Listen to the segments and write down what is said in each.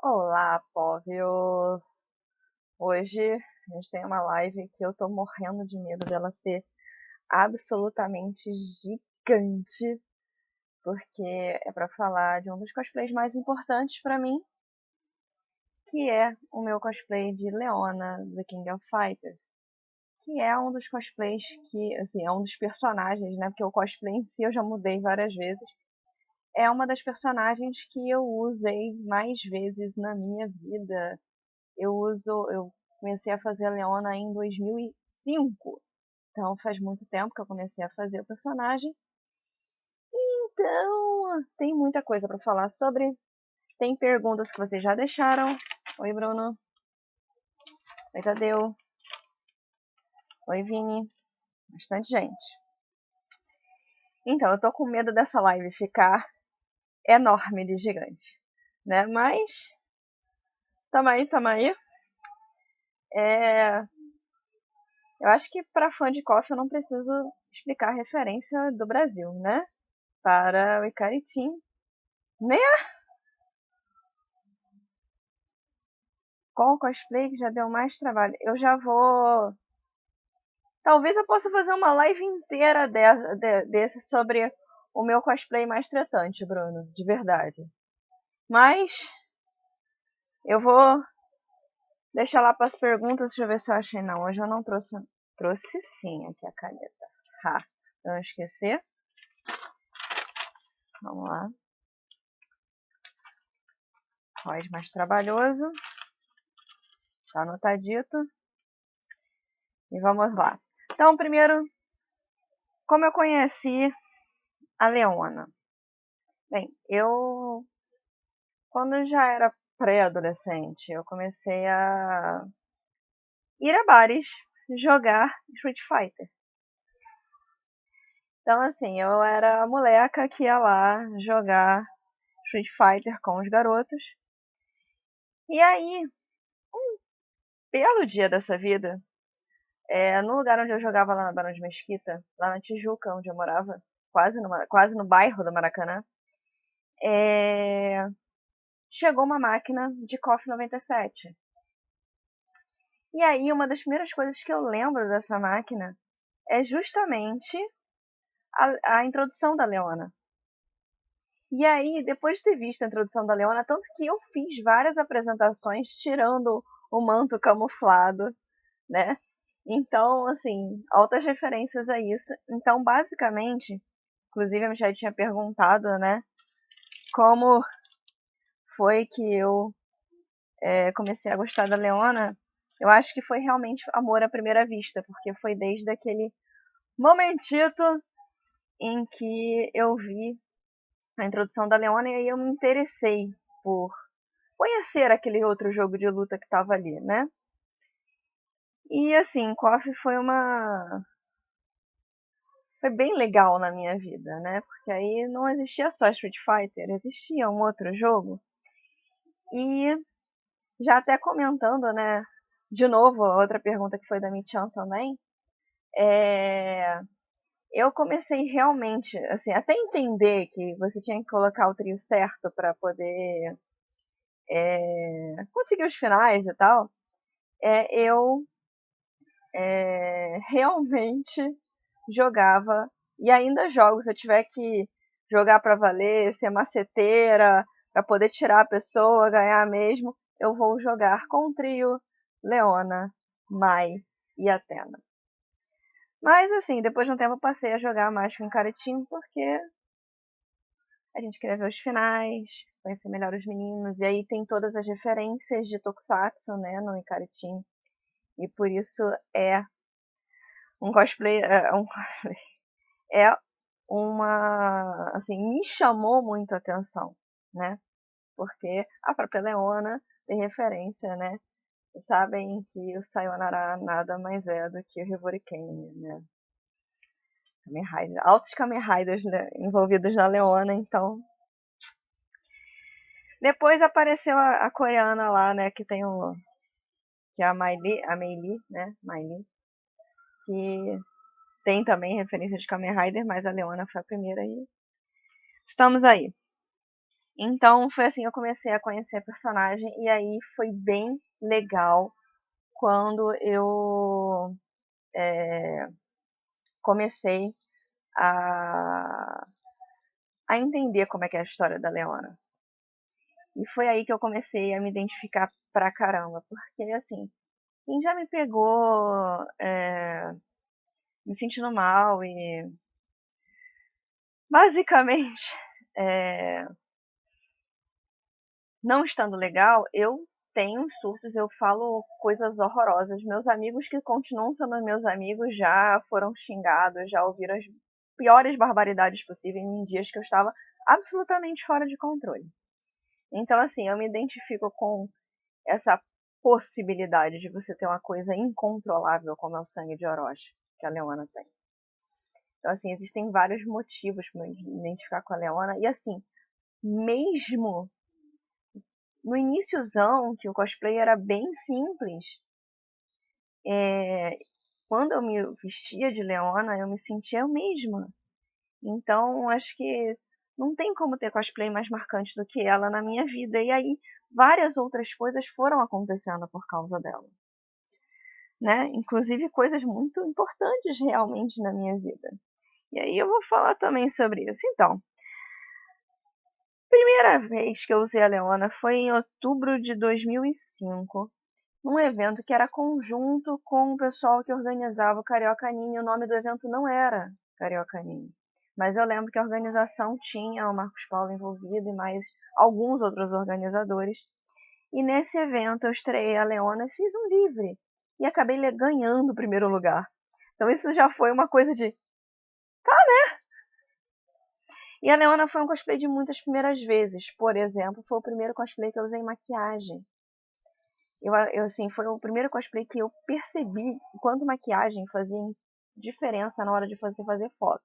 Olá, povios! Hoje a gente tem uma live que eu tô morrendo de medo dela ser absolutamente gigante, porque é pra falar de um dos cosplays mais importantes pra mim, que é o meu cosplay de Leona, The King of Fighters, que é um dos cosplays que, assim, é um dos personagens, né? Porque o cosplay em si eu já mudei várias vezes. É uma das personagens que eu usei mais vezes na minha vida. Eu comecei a fazer a Leona em 2005. Então faz muito tempo que eu comecei a fazer o personagem. Então, tem muita coisa para falar sobre. Tem perguntas que vocês já deixaram. Oi, Bruno. Oi, Tadeu. Oi, Vini. Bastante gente. Então, eu tô com medo dessa live ficar enorme de gigante, né? Mas, tamo aí, tamo aí. Eu acho que para fã de KOF eu não preciso explicar a referência do Brasil, né? Para o Ikari Team, né? Qual cosplay que já deu mais trabalho? Eu já vou. Talvez eu possa fazer uma live inteira desse sobre o meu cosplay mais tretante, Bruno, de verdade. Mas eu vou deixar lá para as perguntas. Deixa eu ver se eu achei. Não, hoje eu não trouxe. Trouxe sim aqui a caneta. Ha, não esquecer. Vamos lá. Voz mais trabalhoso. Tá anotadito. E vamos lá. Então, primeiro, como eu conheci a Leona? Bem, quando eu já era pré-adolescente, eu comecei a ir a bares jogar Street Fighter. Então, assim, eu era a moleca que ia lá jogar Street Fighter com os garotos. E aí, um belo dia dessa vida, no lugar onde eu jogava lá na Barão de Mesquita, lá na Tijuca, onde eu morava, quase no bairro do Maracanã, chegou uma máquina de KOF 97. E aí, uma das primeiras coisas que eu lembro dessa máquina é justamente a introdução da Leona. E aí, depois de ter visto a introdução da Leona, tanto que eu fiz várias apresentações tirando o manto camuflado, né? Então, assim, altas referências a isso. Então, basicamente, inclusive a Michelle tinha perguntado, né, como foi que eu comecei a gostar da Leona. Eu acho que foi realmente amor à primeira vista, porque foi desde aquele momentito em que eu vi a introdução da Leona e aí eu me interessei por conhecer aquele outro jogo de luta que estava ali, né? E assim, KOF foi bem legal na minha vida, né? Porque aí não existia só Street Fighter, existia um outro jogo. E já até comentando, né? De novo, outra pergunta que foi da Michan também. Eu comecei realmente, assim, até entender que você tinha que colocar o trio certo para poder conseguir os finais e tal. Eu realmente jogava e ainda jogo. Se eu tiver que jogar para valer, ser maceteira, para poder tirar a pessoa, ganhar mesmo, eu vou jogar com o trio Leona, Mai e Athena. Mas assim, depois de um tempo eu passei a jogar mais com Caretinho porque a gente queria ver os finais, conhecer melhor os meninos, e aí tem todas as referências de Tokusatsu, né, no Ikaritin. E por isso é um cosplay, é assim, me chamou muito a atenção, né? Porque a própria Leona tem referência, né? Vocês sabem que o Sayonara nada mais é do que o Hivoriken, né? Kamen Rider, altos Kamen Riders, né, envolvidos na Leona, então. Depois apareceu a coreana lá, né? Que é a Meili, né? Meili, que tem também referência de Kamen Rider, mas a Leona foi a primeira e estamos aí. Então foi assim que eu comecei a conhecer a personagem e aí foi bem legal quando eu comecei a, a entender como é que é a história da Leona. E foi aí que eu comecei a me identificar pra caramba, porque assim, quem já me pegou me sentindo mal e basicamente é, não estando legal, eu tenho uns surtos, eu falo coisas horrorosas. Meus amigos que continuam sendo meus amigos já foram xingados, já ouviram as piores barbaridades possíveis em dias que eu estava absolutamente fora de controle. Então, assim, eu me identifico com essa possibilidade de você ter uma coisa incontrolável como é o sangue de Orochi, que a Leona tem. Então, assim, existem vários motivos para me identificar com a Leona. E, assim, mesmo no iníciozão, que o cosplay era bem simples, quando eu me vestia de Leona, eu me sentia eu mesma. Então, acho que não tem como ter cosplay mais marcante do que ela na minha vida. E aí, várias outras coisas foram acontecendo por causa dela. Né? Inclusive coisas muito importantes realmente na minha vida. E aí eu vou falar também sobre isso. Então, primeira vez que eu usei a Leona foi em outubro de 2005, num evento que era conjunto com o pessoal que organizava o Carioca Anime. O nome do evento não era Carioca Anime, mas eu lembro que a organização tinha o Marcos Paulo envolvido e mais alguns outros organizadores. E nesse evento eu estreiei a Leona e fiz um livre. E acabei ganhando o primeiro lugar. Então isso já foi uma coisa de... E a Leona foi um cosplay de muitas primeiras vezes. Por exemplo, foi o primeiro cosplay que eu usei maquiagem. Assim, foi o primeiro cosplay que eu percebi o quanto maquiagem fazia diferença na hora de fazer foto.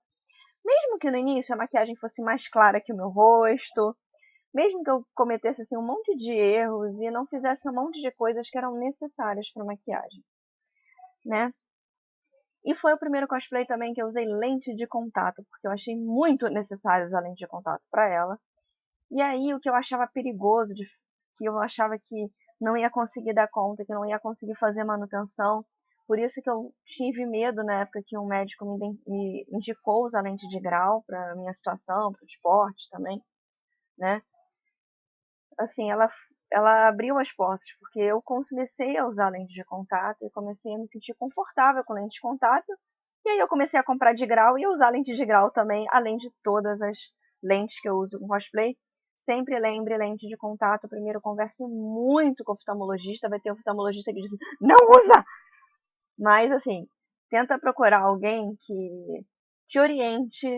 Mesmo que no início a maquiagem fosse mais clara que o meu rosto, mesmo que eu cometesse assim, um monte de erros e não fizesse um monte de coisas que eram necessárias para maquiagem, né? E foi o primeiro cosplay também que eu usei lente de contato, porque eu achei muito necessário usar lente de contato para ela. E aí o que eu achava perigoso, que eu achava que não ia conseguir dar conta, que não ia conseguir fazer manutenção. Por isso que eu tive medo na época que um médico me indicou usar lente de grau para minha situação, para o esporte também, né? Assim, ela abriu as portas, porque eu comecei a usar lente de contato e comecei a me sentir confortável com lente de contato. E aí eu comecei a comprar de grau e a usar lente de grau também, além de todas as lentes que eu uso com cosplay. Sempre lembre lente de contato. Primeiro converse muito com o oftalmologista. Vai ter um oftalmologista que diz, não usa! Mas assim, tenta procurar alguém que te oriente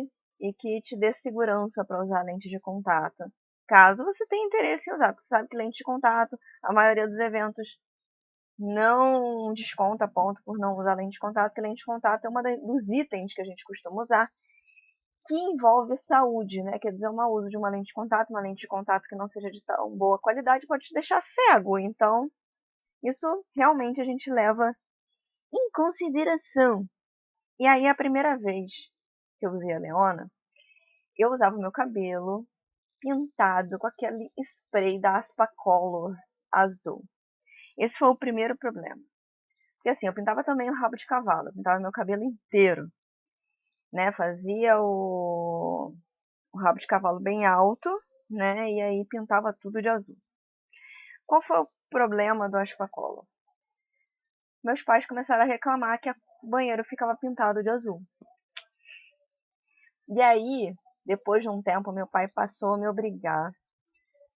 e que te dê segurança para usar lente de contato. Caso você tenha interesse em usar, porque você sabe que lente de contato, a maioria dos eventos não desconta ponto por não usar lente de contato, porque lente de contato é um dos itens que a gente costuma usar que envolve saúde, né? Quer dizer, o mau uso de uma lente de contato que não seja de tão boa qualidade pode te deixar cego. Então, isso realmente a gente leva em consideração. E aí, a primeira vez que eu usei a Leona, eu usava o meu cabelo pintado com aquele spray da Aspacolor azul. Esse foi o primeiro problema. Porque assim, eu pintava também o rabo de cavalo, eu pintava meu cabelo inteiro, né? Fazia o rabo de cavalo bem alto, né? E aí pintava tudo de azul. Qual foi o problema do Aspacolor? Meus pais começaram a reclamar que o banheiro ficava pintado de azul. E aí, depois de um tempo, meu pai passou a me obrigar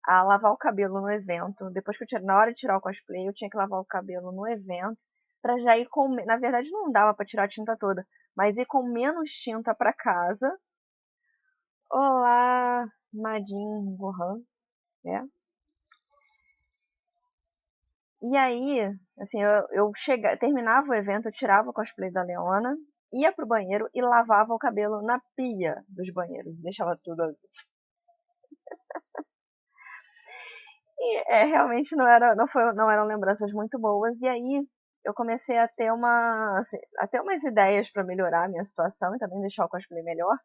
a lavar o cabelo no evento. Depois que na hora de tirar o cosplay, eu tinha que lavar o cabelo no evento para já ir com, na verdade não dava para tirar a tinta toda, mas ir com menos tinta para casa. Olá, Madin Gohan, né? E aí, assim, eu terminava o evento, eu tirava o cosplay da Leona, ia pro banheiro e lavava o cabelo na pia dos banheiros, deixava tudo azul. E realmente não eram lembranças muito boas. E aí eu comecei a ter umas ideias para melhorar a minha situação e também deixar o cosplay melhor.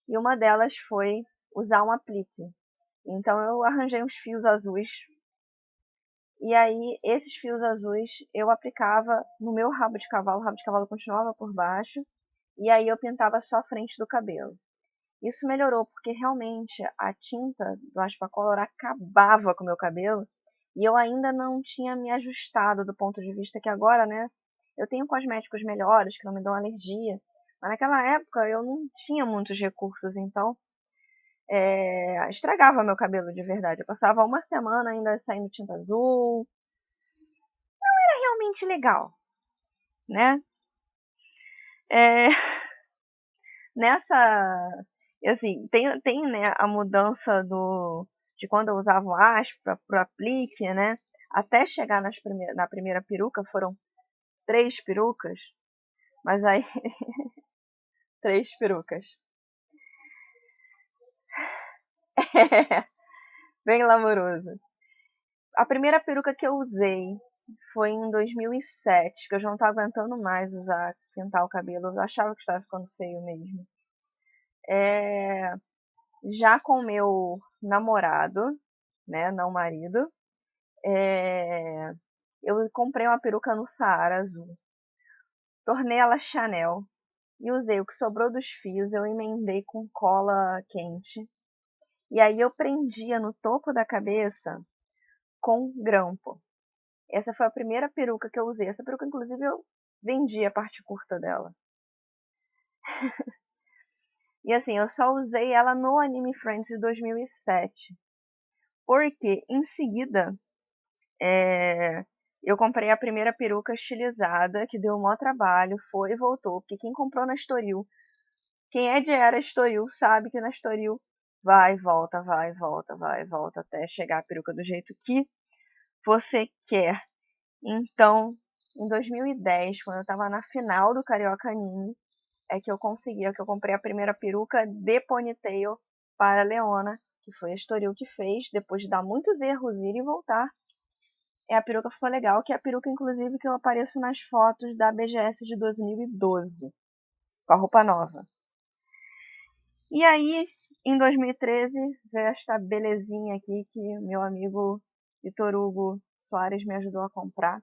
E uma delas foi usar um aplique. Então eu arranjei uns fios azuis. E aí, esses fios azuis eu aplicava no meu rabo de cavalo. O rabo de cavalo continuava por baixo. E aí eu pintava só a frente do cabelo. Isso melhorou, porque realmente a tinta do Aspacolor acabava com o meu cabelo. E eu ainda não tinha me ajustado do ponto de vista que agora, né? Eu tenho cosméticos melhores, que não me dão alergia. Mas naquela época eu não tinha muitos recursos, então estragava meu cabelo de verdade. Eu passava uma semana ainda saindo tinta azul. Era realmente legal, né? É, nessa, assim, tem, né, a mudança de quando eu usava o aspa pro aplique, né? Até chegar na primeira peruca, foram 3 perucas, mas aí, 3 perucas. Bem lamoroso. A primeira peruca que eu usei foi em 2007, que eu já não estava aguentando mais pintar o cabelo. Eu achava que estava ficando feio mesmo. Já com o meu namorado, né, não marido, eu comprei uma peruca no Saara azul. Tornei ela Chanel e usei o que sobrou dos fios, eu emendei com cola quente. E aí eu prendia no topo da cabeça com grampo. Essa foi a primeira peruca que eu usei. Essa peruca, inclusive, eu vendi a parte curta dela. E assim, eu só usei ela no Anime Friends de 2007. Porque, em seguida, eu comprei a primeira peruca estilizada, que deu um maior trabalho, foi e voltou. Porque quem comprou na Estoril, quem é de era Estoril, sabe que na Estoril vai, volta, vai, volta, vai, volta, até chegar a peruca do jeito que você quer. Então, em 2010, quando eu estava na final do Carioca Anime, é que eu comprei a primeira peruca de ponytail para a Leona, que foi a Estoril que fez, depois de dar muitos erros, ir e voltar. A peruca ficou legal, que é a peruca, inclusive, que eu apareço nas fotos da BGS de 2012, com a roupa nova. E aí, em 2013, veio esta belezinha aqui que meu amigo Vitor Hugo Soares me ajudou a comprar.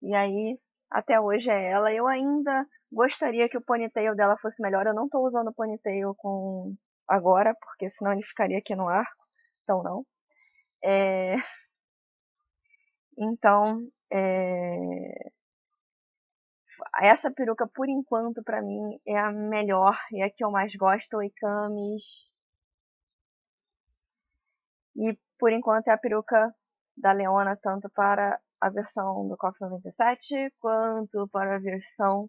E aí, até hoje é ela. Eu ainda gostaria que o ponytail dela fosse melhor. Eu não estou usando o ponytail agora, porque senão ele ficaria aqui no arco. Então, não. Então, essa peruca, por enquanto, pra mim, é a melhor e a que eu mais gosto, o Ikamis. E, por enquanto, é a peruca da Leona, tanto para a versão do KOF 97, quanto para a versão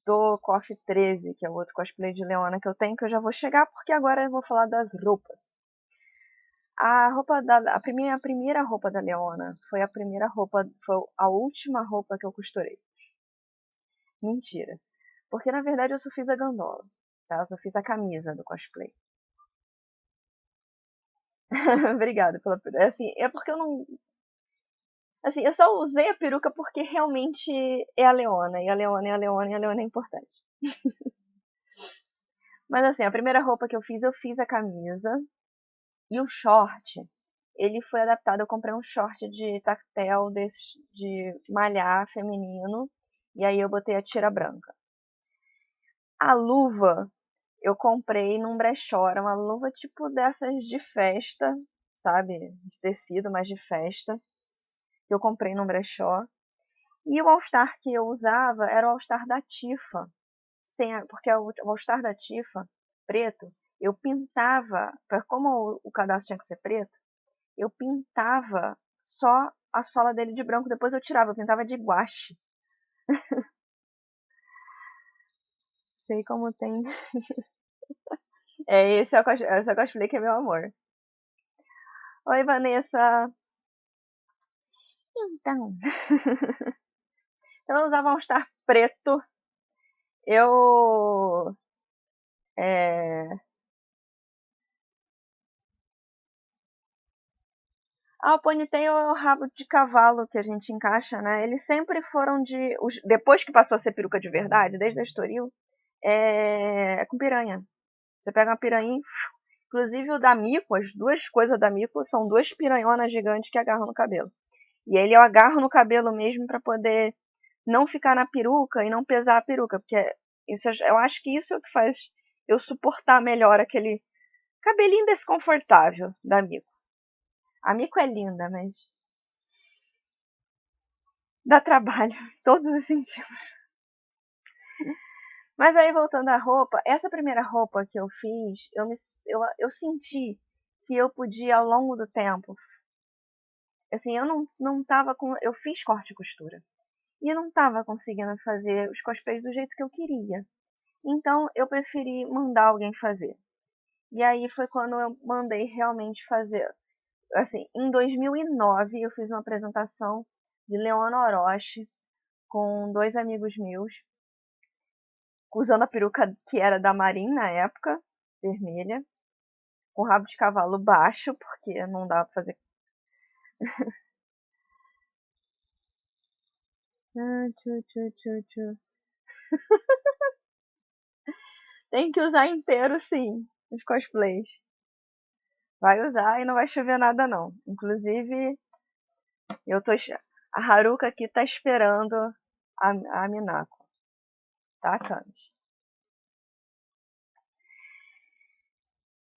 do KOF 13, que é o outro cosplay de Leona que eu tenho, que eu já vou chegar, porque agora eu vou falar das roupas. A primeira roupa da Leona foi foi a última roupa que eu costurei. Mentira. Porque na verdade eu só fiz a gandola, tá? Eu só fiz a camisa do cosplay. Obrigada pela assim, é porque eu não assim, eu só usei a peruca porque realmente é a Leona, e a Leona é a Leona e a Leona é importante. Mas assim, a primeira roupa que eu fiz a camisa e o short. Ele foi adaptado, eu comprei um short de tactel desses de malhar feminino, e aí eu botei a tira branca. A luva eu comprei num brechó, era uma luva tipo dessas de festa, sabe? De tecido, mas de festa, que eu comprei num brechó. E o All-Star que eu usava era o All-Star da Tifa, porque o All-Star da Tifa, preto, eu pintava, como o cadastro tinha que ser preto, eu pintava só a sola dele de branco, depois eu tirava, eu pintava de guache. Sei como tem. Esse é o cosplay que é meu amor. Oi, Vanessa. Então. Eu usava um star preto. Eu. É... Ah, o ponytail é o rabo de cavalo que a gente encaixa, né? Eles sempre foram depois que passou a ser peruca de verdade, desde a Estoril, é com piranha. Você pega uma piranha, Inclusive o da Mico, as duas coisas da Mico são duas piranhonas gigantes que agarram no cabelo. E ele eu agarro no cabelo mesmo para poder não ficar na peruca e não pesar a peruca, porque isso, eu acho que isso é o que faz eu suportar melhor aquele cabelinho desconfortável da Mico. A Mico é linda, mas dá trabalho em todos os sentidos. Mas aí voltando à roupa, essa primeira roupa que eu fiz, eu senti que eu podia ao longo do tempo, assim, eu não tava com, eu fiz corte e costura e não tava conseguindo fazer os cosplays do jeito que eu queria. Então eu preferi mandar alguém fazer. E aí foi quando eu mandei realmente fazer. Assim, em 2009 eu fiz uma apresentação de Leona Orochi com dois amigos meus, usando a peruca que era da Marin na época, vermelha, com rabo de cavalo baixo, porque não dá pra fazer. Tem que usar inteiro, sim, os cosplays. Vai usar e não vai chover nada, não. Inclusive, eu tô. A Haruka aqui tá esperando a Minako. Tá, Camis?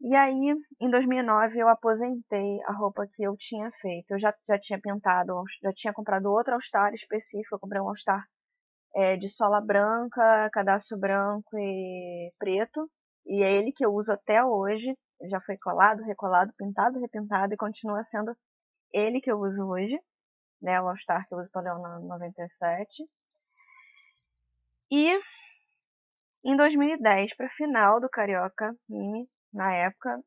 E aí, em 2009, eu aposentei a roupa que eu tinha feito. Eu já tinha pintado, já tinha comprado outro All-Star específico. Eu comprei um All-Star de sola branca, cadastro branco e preto. E é ele que eu uso até hoje. Ele já foi colado, recolado, pintado, repintado e continua sendo ele que eu uso hoje. Né, o All-Star que eu uso para o Leona 97. E em 2010, para final do Carioca Mini, na época,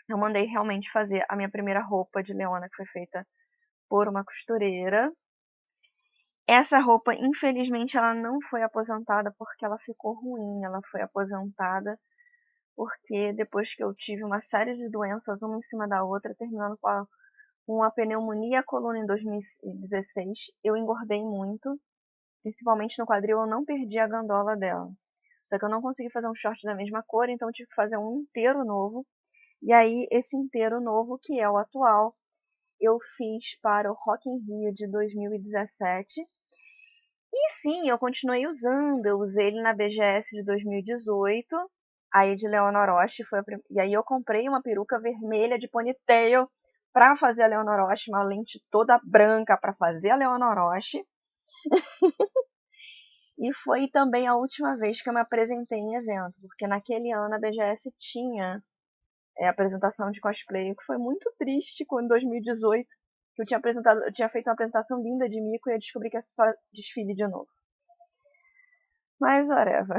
eu mandei realmente fazer a minha primeira roupa de Leona, que foi feita por uma costureira. Essa roupa, infelizmente, ela não foi aposentada porque ela ficou ruim. Ela foi aposentada porque depois que eu tive uma série de doenças, uma em cima da outra, terminando com a pneumonia e a coluna em 2016, eu engordei muito. Principalmente no quadril, eu não perdi a gandola dela. Só que eu não consegui fazer um short da mesma cor, então eu tive que fazer um inteiro novo. E aí, esse inteiro novo, que é o atual, eu fiz para o Rock in Rio de 2017. E sim, eu continuei usando. Eu usei ele na BGS de 2018. Aí de Leona Orochi foi e aí eu comprei uma peruca vermelha de ponytail para fazer a Leona Orochi, uma lente toda branca para fazer a Leona Orochi. E foi também a última vez que eu me apresentei em evento, porque naquele ano a BGS tinha apresentação de cosplay, o que foi muito triste quando em 2018 que eu tinha feito uma apresentação linda de Mico e eu descobri que é só desfile de novo. Mas whatever.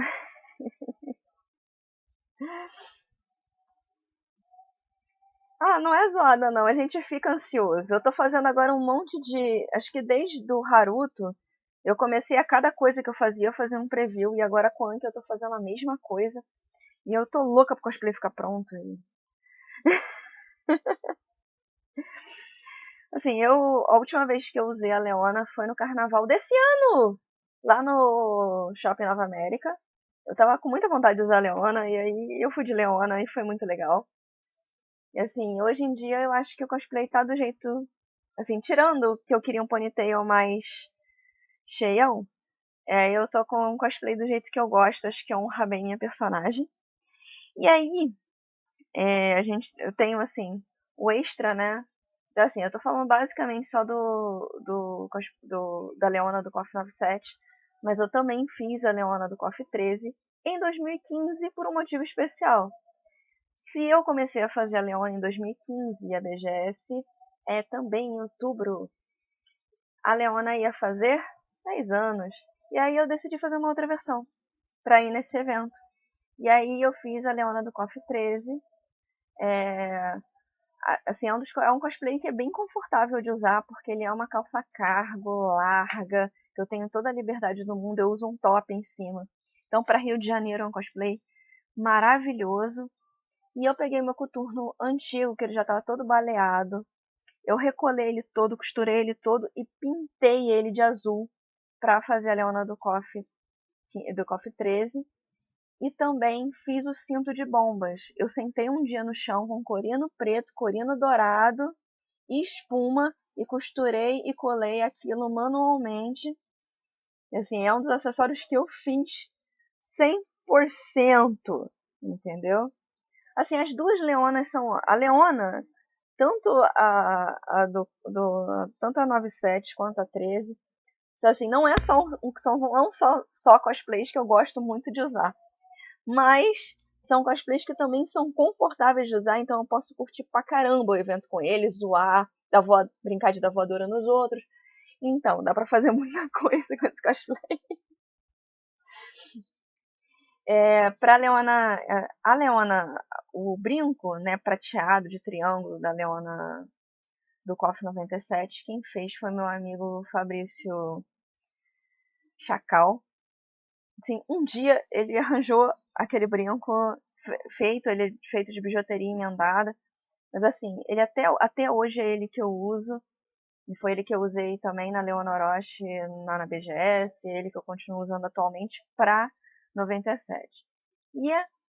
Ah, não é zoada não, a gente fica ansioso. Eu tô fazendo agora um monte de, acho que desde o Haruto, eu comecei a cada coisa que eu fazia um preview e agora com a Anki eu tô fazendo a mesma coisa. E eu tô louca pro cosplay ficar pronto. Assim, a última vez que eu usei a Leona foi no carnaval desse ano, lá no Shopping Nova América. Eu tava com muita vontade de usar a Leona, e aí eu fui de Leona e foi muito legal. E assim, hoje em dia eu acho que o cosplay tá do jeito. Assim, tirando que eu queria um ponytail mais cheião, eu tô com um cosplay do jeito que eu gosto, acho que honra bem minha personagem. E aí, eu tenho assim, o extra, né? Então, assim, eu tô falando basicamente só da Leona do KOF 97, mas eu também fiz a Leona do KOF 13 em 2015 por um motivo especial. Se eu comecei a fazer a Leona em 2015 e a BGS também em outubro, a Leona ia fazer 10 anos. E aí eu decidi fazer uma outra versão para ir nesse evento. E aí eu fiz a Leona do KOF 13. Assim, é um cosplay que é bem confortável de usar, porque ele é uma calça cargo, larga, que eu tenho toda a liberdade do mundo, eu uso um top em cima. Então, para Rio de Janeiro é um cosplay maravilhoso. E eu peguei meu coturno antigo, que ele já estava todo baleado. Eu recolei ele todo, costurei ele todo e pintei ele de azul para fazer a Leona do KOF 13. E também fiz o cinto de bombas. Eu sentei um dia no chão com corino preto, corino dourado e espuma e costurei e colei aquilo manualmente. Assim, é um dos acessórios que eu fiz 100%, entendeu? Assim, as duas leonas são... A leona, tanto tanto a 97 quanto a 13, assim, não é só não só cosplays que eu gosto muito de usar, mas são cosplays que também são confortáveis de usar, então eu posso curtir pra caramba o evento com eles, zoar, brincar de dar voadora nos outros. Então, dá pra fazer muita coisa com esse cosplay. Pra Leona, a Leona, o brinco, né, prateado de triângulo da Leona do KOF 97, quem fez foi meu amigo Fabrício Chacal. Assim, um dia ele arranjou aquele brinco ele é feito de bijuteria emendada, mas assim, ele até hoje é ele que eu uso, e foi ele que eu usei também na Leona Orochi, na BGS, ele que eu continuo usando atualmente pra 97. E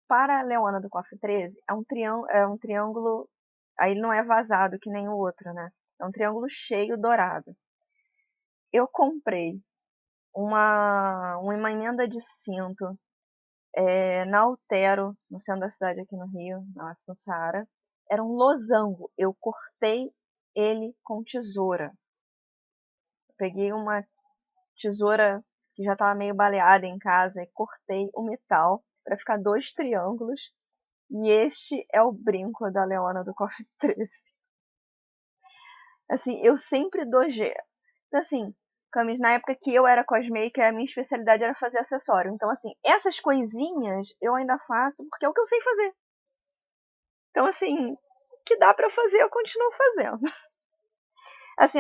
para a Leona do KOF 13, é um triângulo, aí ele não é vazado que nem o outro, né? É um triângulo cheio dourado. Eu comprei uma emenda de cinto na Altero, no centro da cidade aqui no Rio, na Saara. Era um losango. Eu cortei ele com tesoura. Peguei uma tesoura que já estava meio baleada em casa e cortei o metal para ficar 2 triângulos. E este é o brinco da Leona do KOF 13. Assim, eu sempre dou jeito. Assim, Camis, na época que eu era cosmaker, a minha especialidade era fazer acessório. Então, assim, essas coisinhas eu ainda faço porque é o que eu sei fazer. Então, assim, o que dá pra fazer, eu continuo fazendo. Assim,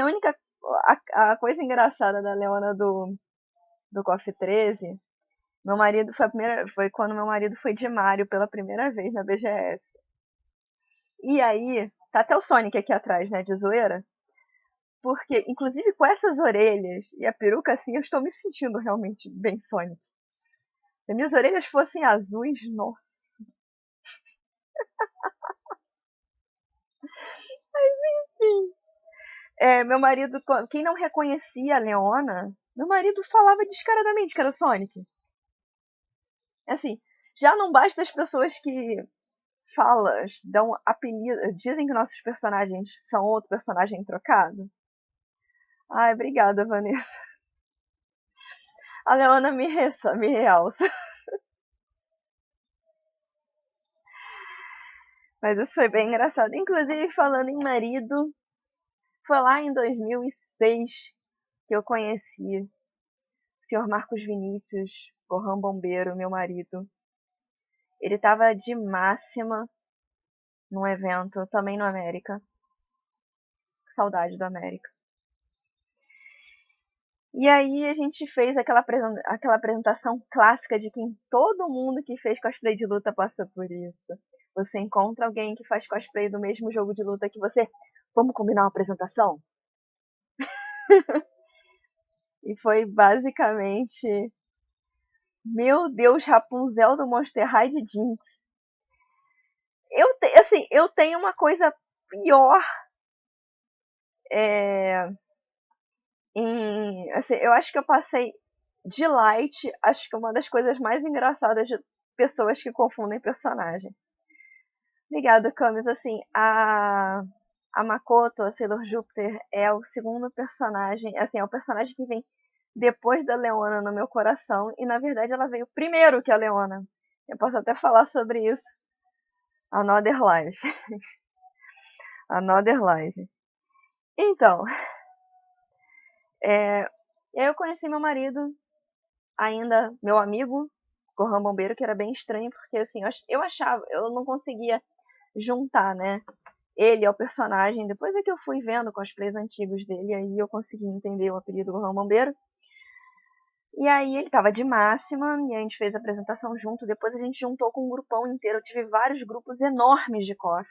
a coisa engraçada da Leona do KOF 13, meu marido foi quando meu marido foi de Mario pela primeira vez na BGS. E aí, tá até o Sonic aqui atrás, né, de zoeira. Porque, inclusive, com essas orelhas e a peruca assim, eu estou me sentindo realmente bem Sonic. Se minhas orelhas fossem azuis, nossa. Enfim. Meu marido, quem não reconhecia a Leona, meu marido falava descaradamente que era o Sonic. Assim, já não basta as pessoas que dão apelido, dizem que nossos personagens são outro personagem trocado. Ai, obrigada, Vanessa. A Leona me realça. Mas isso foi bem engraçado. Inclusive, falando em marido, foi lá em 2006 que eu conheci o senhor Marcos Vinícius, Gohan Bombeiro, meu marido. Ele estava de máxima num evento, também no América. Saudade do América. E aí a gente fez aquela apresentação clássica de quem todo mundo que fez cosplay de luta passa por isso. Você encontra alguém que faz cosplay do mesmo jogo de luta que você. Vamos combinar uma apresentação? E foi basicamente, meu Deus, Rapunzel do Monster High de Jinx. Eu tenho uma coisa pior assim, eu acho que eu passei de Light, acho que é uma das coisas mais engraçadas de pessoas que confundem personagem. Obrigada, Camis. Assim, a Makoto, a Sailor Júpiter, é o segundo personagem, assim, é o personagem que vem depois da Leona no meu coração, e na verdade ela veio primeiro que a Leona. Eu posso até falar sobre isso. Another Life. Another Life. Então, eu conheci meu marido, ainda meu amigo, Gohan Bombeiro, que era bem estranho, porque assim, eu não conseguia juntar, né? Ele é o personagem, depois é que eu fui vendo cosplays antigos dele, aí eu consegui entender o apelido Gohan Bombeiro. E aí ele tava de máxima, e a gente fez a apresentação junto, depois a gente juntou com um grupão inteiro, eu tive vários grupos enormes de KOF.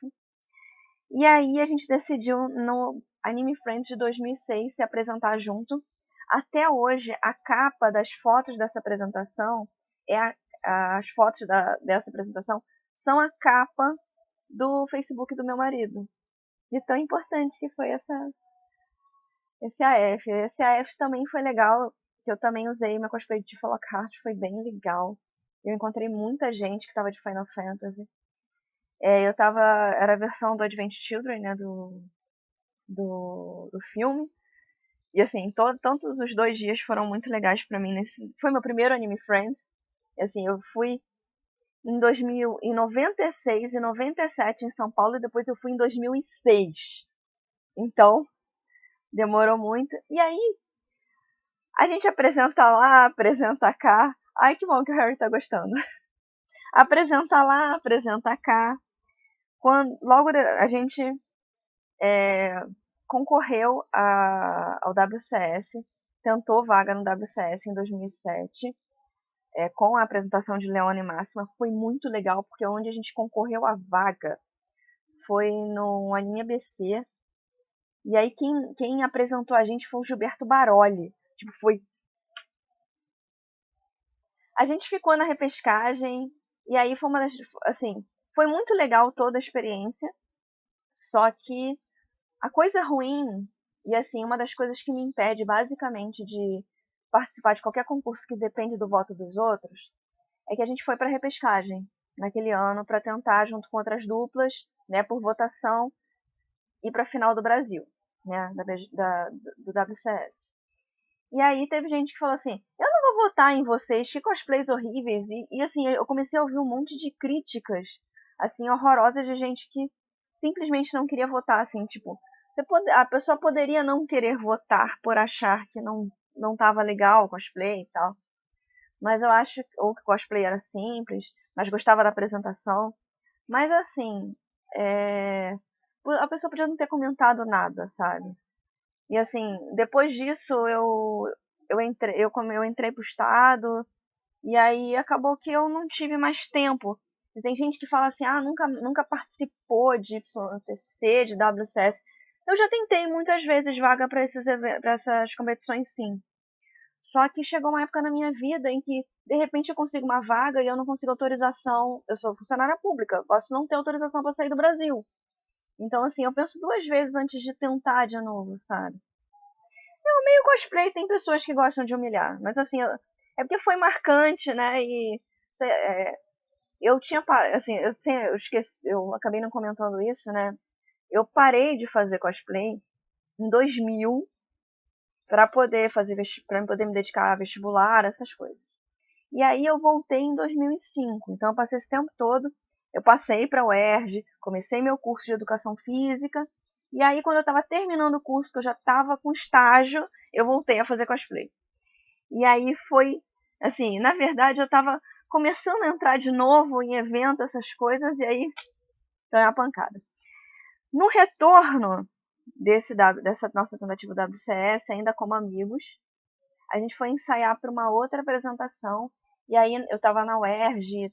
E aí a gente decidiu no Anime Friends de 2006 se apresentar junto. Até hoje, a capa das fotos dessa apresentação as fotos dessa apresentação são a capa do Facebook do meu marido. De tão importante que foi esse AF. Esse AF também foi legal, que eu também usei meu cosplay de Tifa Lockhart, foi bem legal. Eu encontrei muita gente que estava de Final Fantasy. Era a versão do Advent Children, né, do filme. E assim, todos os 2 dias foram muito legais pra mim. Foi meu primeiro Anime Friends. E, assim, eu fui em 96 e 97 em São Paulo e depois eu fui em 2006. Então, demorou muito. E aí, a gente apresenta lá, apresenta cá. Ai, que bom que o Harry tá gostando. Apresenta lá, apresenta cá. Logo a gente concorreu ao WCS, tentou vaga no WCS em 2007, com a apresentação de Leona e Máxima. Foi muito legal, porque onde a gente concorreu à vaga foi no Anime ABC. E aí quem apresentou a gente foi o Gilberto Baroli. Tipo, a gente ficou na repescagem, e aí foi foi muito legal toda a experiência, só que a coisa ruim, e assim, uma das coisas que me impede basicamente de participar de qualquer concurso que depende do voto dos outros, é que a gente foi para repescagem naquele ano para tentar, junto com outras duplas, né, por votação, ir para a final do Brasil, né, do WCS. E aí teve gente que falou assim, eu não vou votar em vocês, que cosplays horríveis. E assim, eu comecei a ouvir um monte de críticas, assim, horrorosas de gente que simplesmente não queria votar, assim, tipo, a pessoa poderia não querer votar por achar que não tava legal o cosplay e tal. Mas eu acho, ou que o cosplay era simples, mas gostava da apresentação. Mas assim, a pessoa podia não ter comentado nada, sabe? E assim, depois disso eu entrei pro estado e aí acabou que eu não tive mais tempo. E tem gente que fala assim, nunca participou de YCC, de WCS. Eu já tentei muitas vezes vaga para essas competições, sim. Só que chegou uma época na minha vida em que, de repente, eu consigo uma vaga e eu não consigo autorização. Eu sou funcionária pública, posso não ter autorização para sair do Brasil. Então, assim, eu penso 2 vezes antes de tentar de novo, sabe? Meio cosplay tem pessoas que gostam de humilhar, mas assim, é porque foi marcante, né? E eu tinha, assim, eu esqueci, eu acabei não comentando isso, né? Eu parei de fazer cosplay em 2000 para poder para poder me dedicar a vestibular, essas coisas. E aí eu voltei em 2005. Então eu passei esse tempo todo, eu passei para a UERJ, comecei meu curso de educação física. E aí quando eu estava terminando o curso, que eu já estava com estágio, eu voltei a fazer cosplay. E aí foi, assim, na verdade eu estava começando a entrar de novo em evento, essas coisas, e aí foi uma pancada. No retorno dessa nossa tentativa do WCS, ainda como amigos, a gente foi ensaiar para uma outra apresentação, e aí eu estava na UERJ,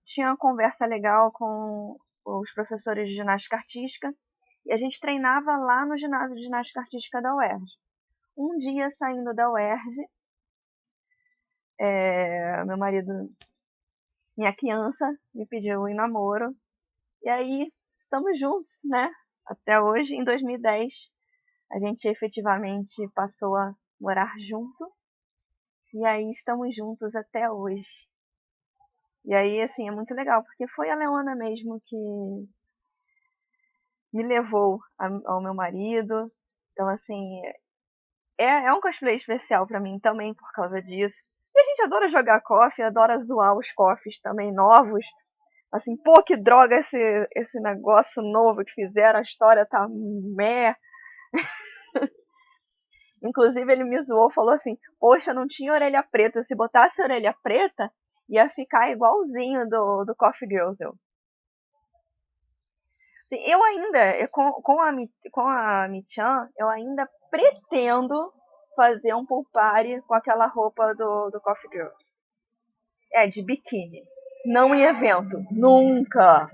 tinha uma conversa legal com os professores de ginástica artística, e a gente treinava lá no ginásio de ginástica artística da UERJ. Um dia, saindo da UERJ, meu marido, minha criança, me pediu em namoro. E aí, estamos juntos, né? Até hoje, em 2010, a gente efetivamente passou a morar junto. E aí, estamos juntos até hoje. E aí, assim, é muito legal, porque foi a Leona mesmo que me levou ao meu marido. Então, assim, é um cosplay especial pra mim também por causa disso. E a gente adora jogar KOF, adora zoar os KOFs também novos. Assim, pô, que droga esse negócio novo que fizeram, a história tá meh. Inclusive ele me zoou, falou assim, poxa, não tinha orelha preta, se botasse orelha preta, ia ficar igualzinho do Coffee Girls. Assim, eu ainda, com a Michan, eu ainda pretendo fazer um pool party com aquela roupa do Coffee Girls. De biquíni. Não em evento. Nunca.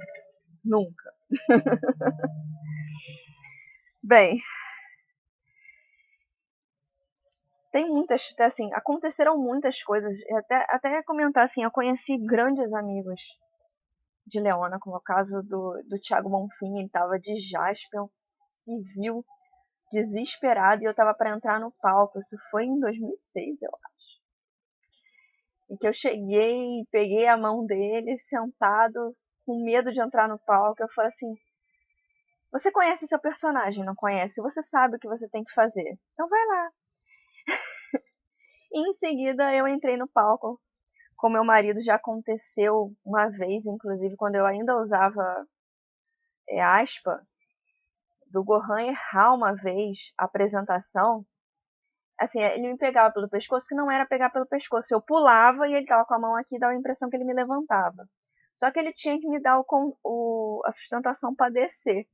Nunca. Bem, tem muitas, assim, aconteceram muitas coisas. Até comentar assim, eu conheci grandes amigos de Leona, como é o caso do Thiago Bonfim, ele tava de Jaspion, se viu desesperado e eu tava para entrar no palco. Isso foi em 2006, eu acho. E que eu cheguei, peguei a mão dele, sentado, com medo de entrar no palco. Eu falei assim: você conhece seu personagem, não conhece? Você sabe o que você tem que fazer. Então vai lá. E em seguida eu entrei no palco. Com meu marido já aconteceu uma vez, inclusive, quando eu ainda usava aspa, do Gohan errar uma vez a apresentação. Assim, ele me pegava pelo pescoço, que não era pegar pelo pescoço. Eu pulava e ele tava com a mão aqui, dava a impressão que ele me levantava. Só que ele tinha que me dar a sustentação para descer.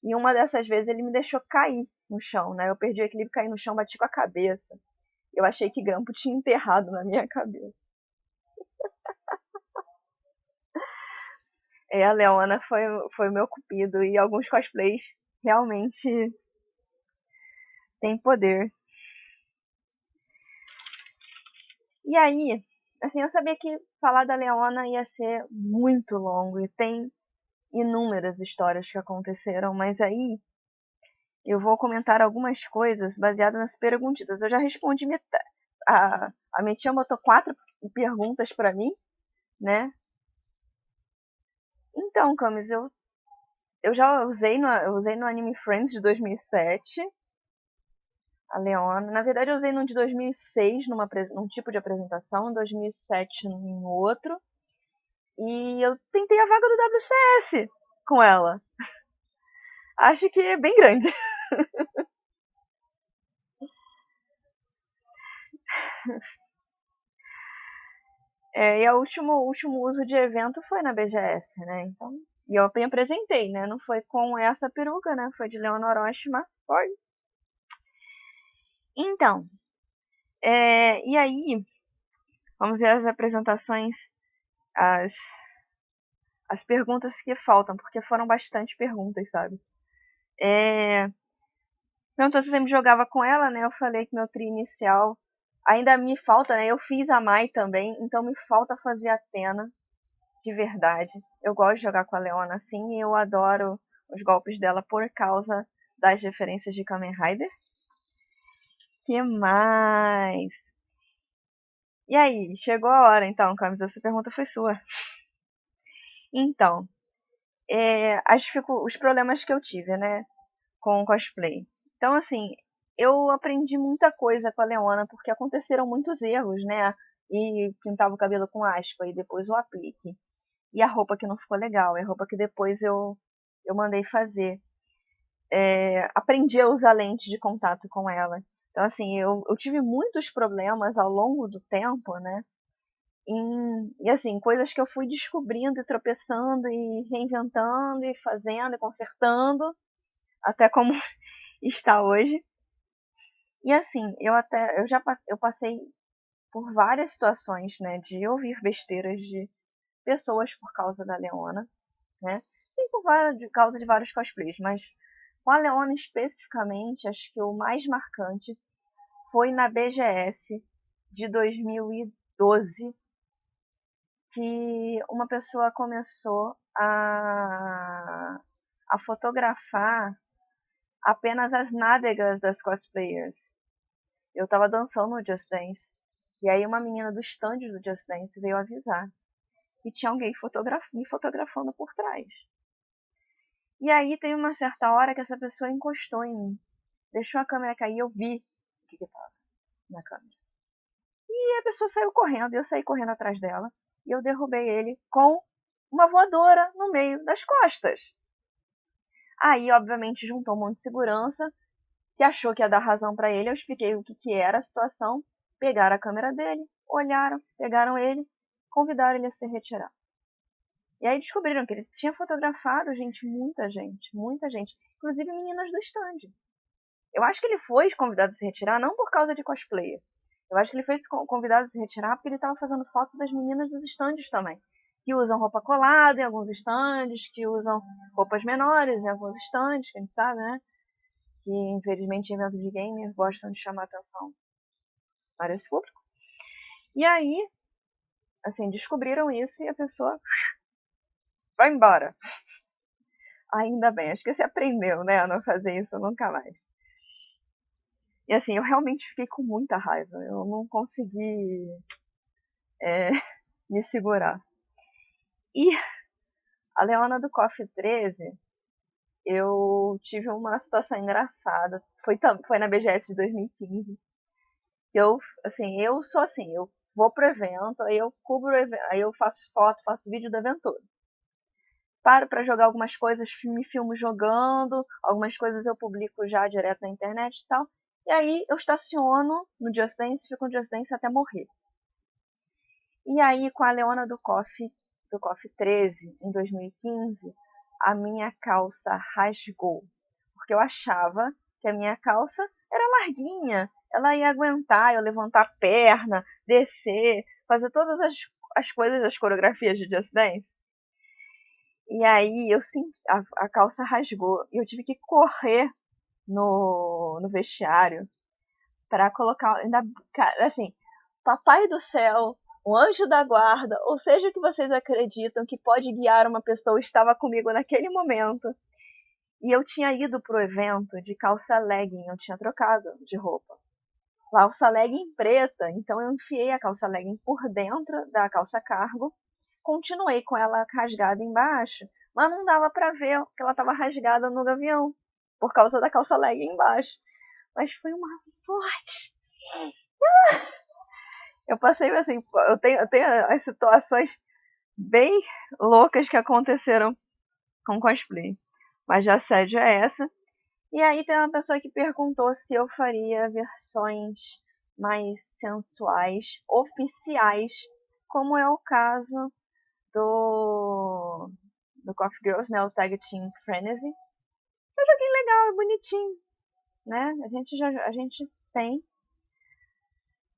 E uma dessas vezes ele me deixou cair no chão, né? Eu perdi o equilíbrio, caí no chão, bati com a cabeça. Eu achei que Grampo tinha enterrado na minha cabeça. A Leona foi o meu cupido. E alguns cosplays realmente têm poder. E aí, assim, eu sabia que falar da Leona ia ser muito longo. E tem inúmeras histórias que aconteceram. Mas aí, eu vou comentar algumas coisas baseadas nas perguntitas. Eu já respondi metade. A minha tia botou 4 perguntas para mim, né? Então, Camis, eu já usei no Anime Friends de 2007, a Leona. Na verdade, eu usei no de 2006 num tipo de apresentação, em 2007 em outro. E eu tentei a vaga do WCS com ela. Acho que é bem grande. E o último uso de evento foi na BGS, né? Então, e eu me apresentei, né? Não foi com essa peruca, né? Foi de Leonor Oshima. Foi. Então, e aí, vamos ver as apresentações, as, as perguntas que faltam, porque foram bastante perguntas, sabe? Perguntou se eu sempre jogava com ela, né? Eu falei que meu trio inicial ainda me falta, né? Eu fiz a Mai também, então me falta fazer a Athena de verdade. Eu gosto de jogar com a Leona assim e eu adoro os golpes dela por causa das referências de Kamen Rider. Que mais? E aí, chegou a hora então, Camis, essa pergunta foi sua. Então, os problemas que eu tive, né, com o cosplay. Então, assim, eu aprendi muita coisa com a Leona, porque aconteceram muitos erros, né? E pintava o cabelo com aspa, e depois o aplique. E a roupa que não ficou legal, e a roupa que depois eu mandei fazer. Aprendi a usar lente de contato com ela. Então, assim, eu tive muitos problemas ao longo do tempo, né? E assim, coisas que eu fui descobrindo e tropeçando e reinventando e fazendo e consertando, até como está hoje. E assim, eu passei por várias situações, né, de ouvir besteiras de pessoas por causa da Leona, né? Sim, de causa de vários cosplays, mas com a Leona especificamente, acho que o mais marcante foi na BGS de 2012, que uma pessoa começou a fotografar apenas as nádegas das cosplayers. Eu tava dançando no Just Dance. E aí uma menina do stand do Just Dance veio avisar que tinha alguém me fotografando por trás. E aí tem uma certa hora que essa pessoa encostou em mim. Deixou a câmera cair e eu vi o que tava na câmera. E a pessoa saiu correndo, e eu saí correndo atrás dela. E eu derrubei ele com uma voadora no meio das costas. Aí, obviamente, juntou um monte de segurança que achou que ia dar razão para ele. Eu expliquei o que era a situação. Pegaram a câmera dele, olharam, pegaram ele, convidaram ele a se retirar. E aí descobriram que ele tinha fotografado, muita gente, inclusive meninas do stand. Eu acho que ele foi convidado a se retirar não por causa de cosplayer. Eu acho que ele foi convidado a se retirar porque ele estava fazendo foto das meninas dos stands também. Que usam roupa colada em alguns stands, que usam roupas menores em alguns stands, que a gente sabe, né? Que infelizmente em eventos de gamer gostam de chamar atenção para esse público. E aí, assim, descobriram isso e a pessoa vai embora. Ainda bem, acho que você aprendeu, né, a não fazer isso nunca mais. E assim, eu realmente fiquei com muita raiva. Eu não consegui me segurar. E a Leona do Coffee 13, eu tive uma situação engraçada. Foi na BGS de 2015. Que eu sou assim, eu vou pro evento, aí eu cubro o evento, aí eu faço foto, faço vídeo do evento todo. Paro pra jogar algumas coisas, me filmo jogando, algumas coisas eu publico já direto na internet e tal. E aí eu estaciono no Just Dance, fico no Just Dance até morrer. E aí, com a Leona do Coffee 13, em 2015, a minha calça rasgou. Porque eu achava que a minha calça era larguinha. Ela ia aguentar eu levantar a perna, descer, fazer todas as coisas, as coreografias de Just Dance. E aí eu senti, a calça rasgou. E eu tive que correr no vestiário para colocar. Ainda, assim, Papai do céu, um anjo da guarda, ou seja o que vocês acreditam que pode guiar uma pessoa, estava comigo naquele momento. E eu tinha ido pro evento de calça legging, eu tinha trocado de roupa. Calça legging preta, então eu enfiei a calça legging por dentro da calça cargo, continuei com ela rasgada embaixo, mas não dava para ver que ela estava rasgada no gavião, por causa da calça legging embaixo. Mas foi uma sorte. Eu passei assim, eu tenho as situações bem loucas que aconteceram com cosplay. Mas a assédio é essa. E aí tem uma pessoa que perguntou se eu faria versões mais sensuais, oficiais, como é o caso do Coffee Girls, né, o Tag Team Frenzy. É um joguinho legal, é bonitinho, né? A gente tem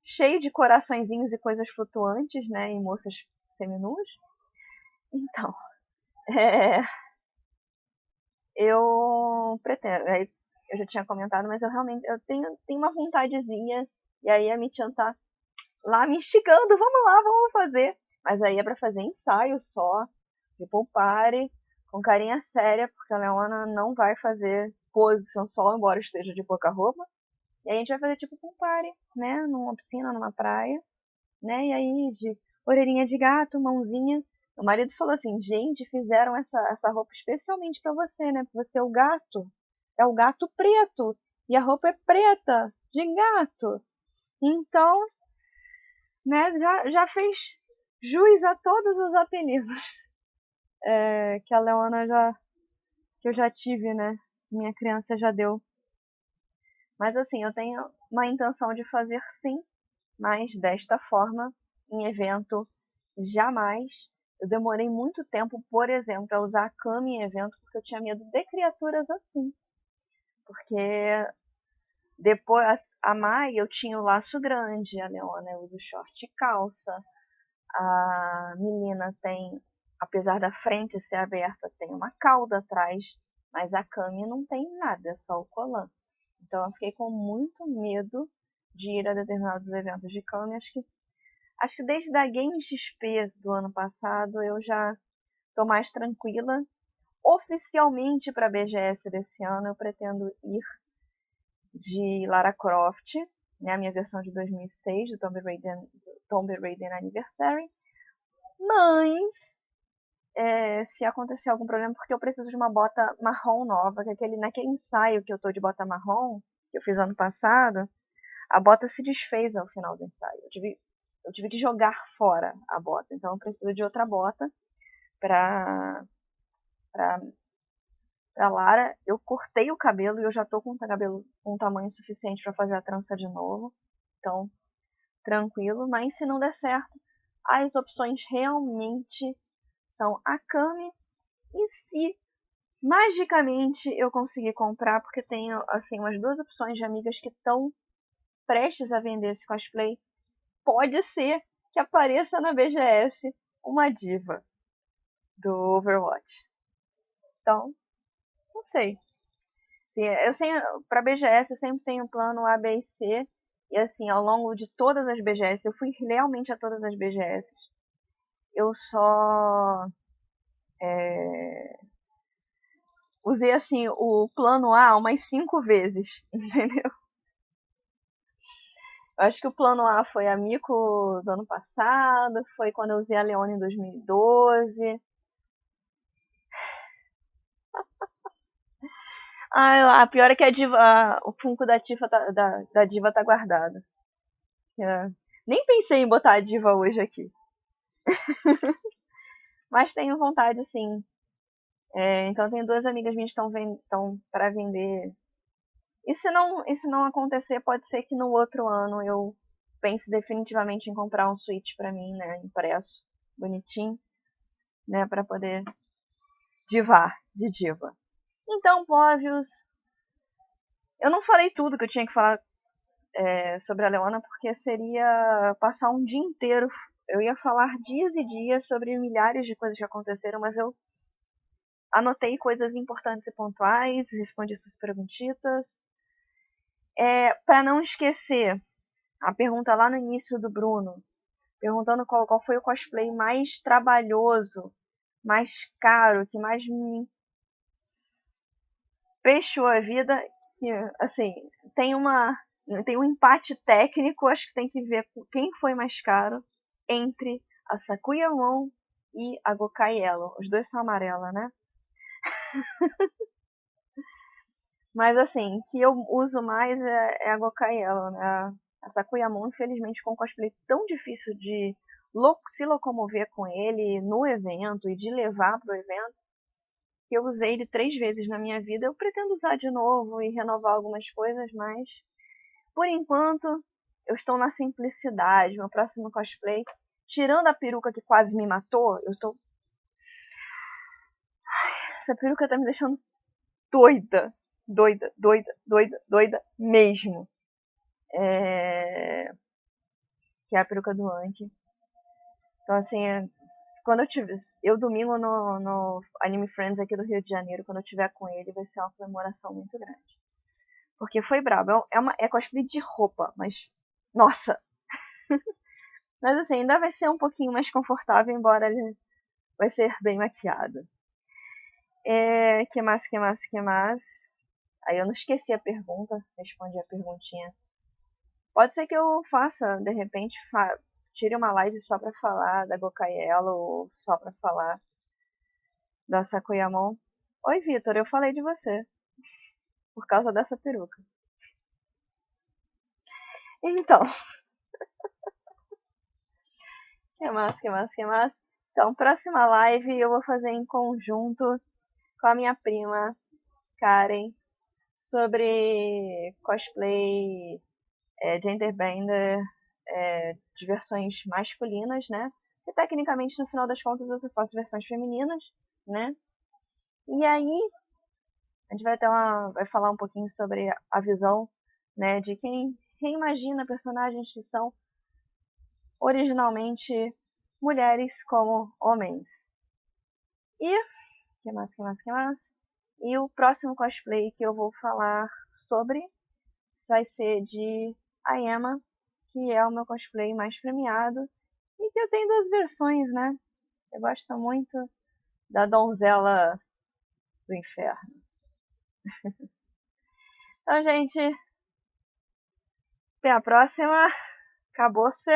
cheio de coraçõezinhos e coisas flutuantes, né, em moças seminuas. Então, é, eu pretendo, eu já tinha comentado, mas eu realmente tenho uma vontadezinha, e aí a Michan tá lá me instigando, vamos lá, vamos fazer. Mas aí é pra fazer ensaio só, de pool party, com carinha séria, porque a Leona não vai fazer pose sensual, embora esteja de pouca roupa. E aí a gente vai fazer tipo pool party, né, numa piscina, numa praia, né, e aí de orelhinha de gato, mãozinha. Meu marido falou assim, gente, fizeram essa roupa especialmente pra você, né? Porque você é o gato. É o gato preto. E a roupa é preta, de gato. Então, né, já fez jus a todos os apelidos que a Leona que eu já tive, né? Minha criança já deu. Mas assim, eu tenho uma intenção de fazer sim, mas desta forma, em evento, jamais. Eu demorei muito tempo, por exemplo, a usar a cama em evento, porque eu tinha medo de criaturas assim. Porque depois, a Mai, eu tinha o laço grande, a Leona eu uso short e calça, a menina tem, apesar da frente ser aberta, tem uma cauda atrás, mas a Cami não tem nada, é só o colã. Então eu fiquei com muito medo de ir a determinados eventos de Cami. Acho que desde a Game XP do ano passado eu já estou mais tranquila. Oficialmente para a BGS desse ano eu pretendo ir de Lara Croft, né, a minha versão de 2006 do Tomb Raider Anniversary. Mas se acontecer algum problema, porque eu preciso de uma bota marrom nova, que naquele ensaio que eu tô de bota marrom, que eu fiz ano passado, a bota se desfez ao final do ensaio. Eu tive que jogar fora a bota, então eu preciso de outra bota pra Lara. Eu cortei o cabelo e eu já tô com o cabelo com um tamanho suficiente para fazer a trança de novo, então tranquilo. Mas se não der certo, as opções realmente são a Kami. E se magicamente eu conseguir comprar, porque tenho assim umas duas opções de amigas que estão prestes a vender esse cosplay, pode ser que apareça na BGS uma diva do Overwatch. Então, não sei. Sim, eu sei, para BGS eu sempre tenho plano A, B e C. E assim, ao longo de todas as BGS, eu fui realmente a todas as BGS. Eu só usei assim o plano A umas 5 vezes, entendeu? Eu acho que o plano A foi a Mico do ano passado, foi quando eu usei a Leona em 2012. Ah, a pior é que a Diva, o Funko da Tifa da Diva tá guardado. É. Nem pensei em botar a Diva hoje aqui. Mas tenho vontade, sim. Então tem duas amigas minhas que estão para vender. E se não acontecer, pode ser que no outro ano eu pense definitivamente em comprar um Switch para mim, né, impresso, bonitinho, né, para poder divar de diva. Então, Póvios, eu não falei tudo que eu tinha que falar sobre a Leona, porque seria passar um dia inteiro. Eu ia falar dias e dias sobre milhares de coisas que aconteceram, mas eu anotei coisas importantes e pontuais, respondi suas perguntitas. Para não esquecer, a pergunta lá no início do Bruno, perguntando qual foi o cosplay mais trabalhoso, mais caro, que mais me fechou a vida, que assim, tem um empate técnico, acho que tem que ver quem foi mais caro entre a Sakuyamon e a Gokai Yellow. Os dois são amarela, né? Mas assim, que eu uso mais é a Gokai Yellow, né? A Sakuyamon, infelizmente, com um cosplay tão difícil de se locomover com ele no evento e de levar pro evento, que eu usei ele 3 vezes na minha vida. Eu pretendo usar de novo e renovar algumas coisas, mas por enquanto eu estou na simplicidade. Meu próximo cosplay, tirando a peruca que quase me matou, essa peruca tá me deixando doida, doida, doida, doida, doida mesmo. Que é a peruca do Anki. Então assim, quando eu domingo no Anime Friends aqui do Rio de Janeiro, quando eu tiver com ele, vai ser uma comemoração muito grande. Porque foi brabo. É cosplay de roupa, mas. Nossa! Mas assim, ainda vai ser um pouquinho mais confortável, embora ele vai ser bem maquiado. Que mais, que mais, que mais? Aí eu não esqueci a pergunta, respondi a perguntinha. Pode ser que eu faça, de repente, tire uma live só pra falar da Gokaielo ou só pra falar da Sakuyamon. Oi, Vitor, eu falei de você. Por causa dessa peruca. Então, que mais, que mais, que mais? Então, próxima live eu vou fazer em conjunto com a minha prima, Karen, sobre cosplay, genderbender, de versões masculinas, né? Que tecnicamente, no final das contas, eu só faço versões femininas, né? E aí, a gente vai falar um pouquinho sobre a visão, né, de quem reimagina personagens que são originalmente mulheres como homens. E, que mais, que mais, que mais? E o próximo cosplay que eu vou falar sobre vai ser de Ayama, que é o meu cosplay mais premiado. E que eu tenho duas versões, né? Eu gosto muito da Donzela do Inferno. Então, gente, até a próxima. Acabou-se.